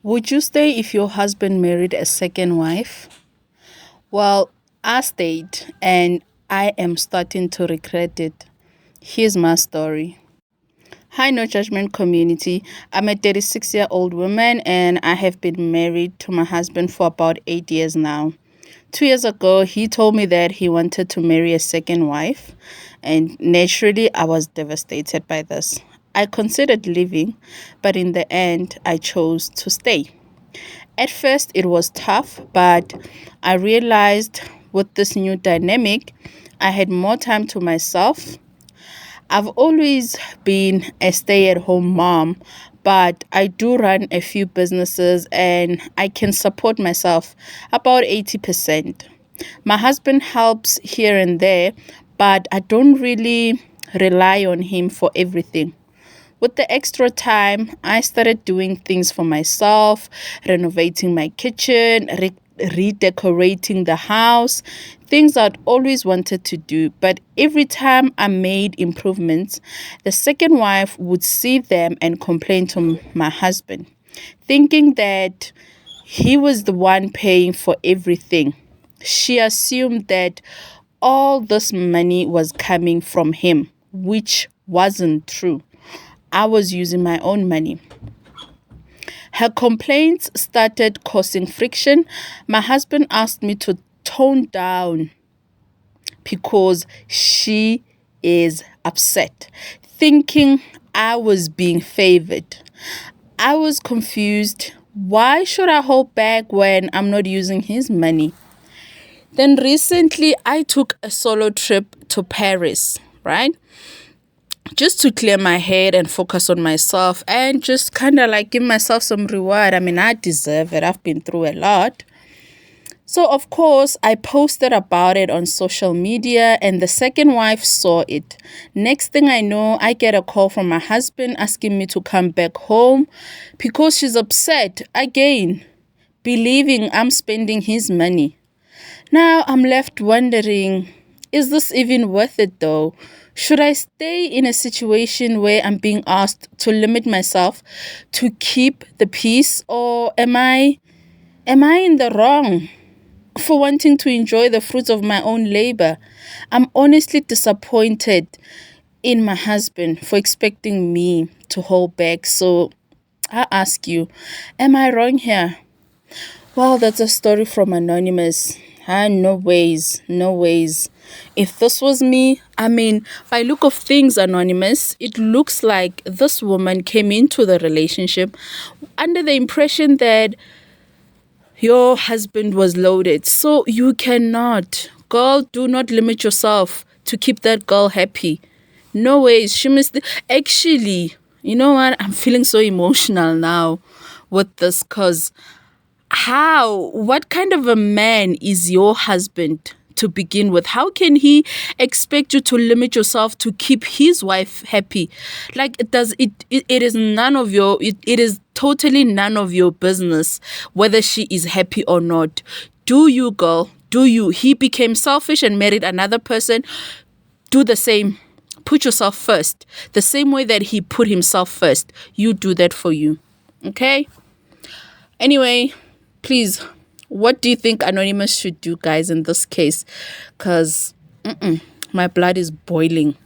Would you stay if your husband married a second wife? Well, I stayed and I am starting to regret it. Here's my story. Hi, No Judgment Community. I'm a 36-year-old woman and I have been married to my husband for about 8 years now. 2 years ago, he told me that he wanted to marry a second wife, and naturally, I was devastated by this. I considered leaving, but in the end, I chose to stay. At first, it was tough, but I realized with this new dynamic, I had more time to myself. I've always been a stay at home mom, but I do run a few businesses and I can support myself about 80%. My husband helps here and there, but I don't really rely on him for everything. With the extra time, I started doing things for myself, renovating my kitchen, redecorating the house, things I'd always wanted to do. But every time I made improvements, the second wife would see them and complain to my husband, thinking that he was the one paying for everything. She assumed that all this money was coming from him, which wasn't true. I was using my own money. Her complaints started causing friction. My husband asked me to tone down because she is upset, thinking I was being favored. I was confused. Why should I hold back when I'm not using his money? Then recently, I took a solo trip to Paris, right? Just to clear my head and focus on myself and just kind of like give myself some reward. I mean, I deserve it. I've been through a lot. So, of course, I posted about it on social media and the second wife saw it. Next thing I know, I get a call from my husband asking me to come back home because she's upset again, believing I'm spending his money. Now I'm left wondering, is this even worth it though? Should I stay in a situation where I'm being asked to limit myself to keep the peace, or am I in the wrong for wanting to enjoy the fruits of my own labor? I'm honestly disappointed in my husband for expecting me to hold back. So I ask you, am I wrong here? Well, that's a story from Anonymous. No ways, no ways. If this was me, I mean, by look of things, Anonymous, it looks like this woman came into the relationship under the impression that your husband was loaded. So you cannot. Girl, do not limit yourself to keep that girl happy. No ways. She must. Actually, you know what? I'm feeling so emotional now with this because what kind of a man is your husband to begin with? How can he expect you to limit yourself to keep his wife happy? Like, it is none of your, it is totally none of your business whether she is happy or not. Do you, girl? Do you? He became selfish and married another person. Do the same. Put yourself first. The same way that he put himself first. You do that for you. Okay? Anyway, please, what do you think Anonymous should do, guys, in this case? Because my blood is boiling.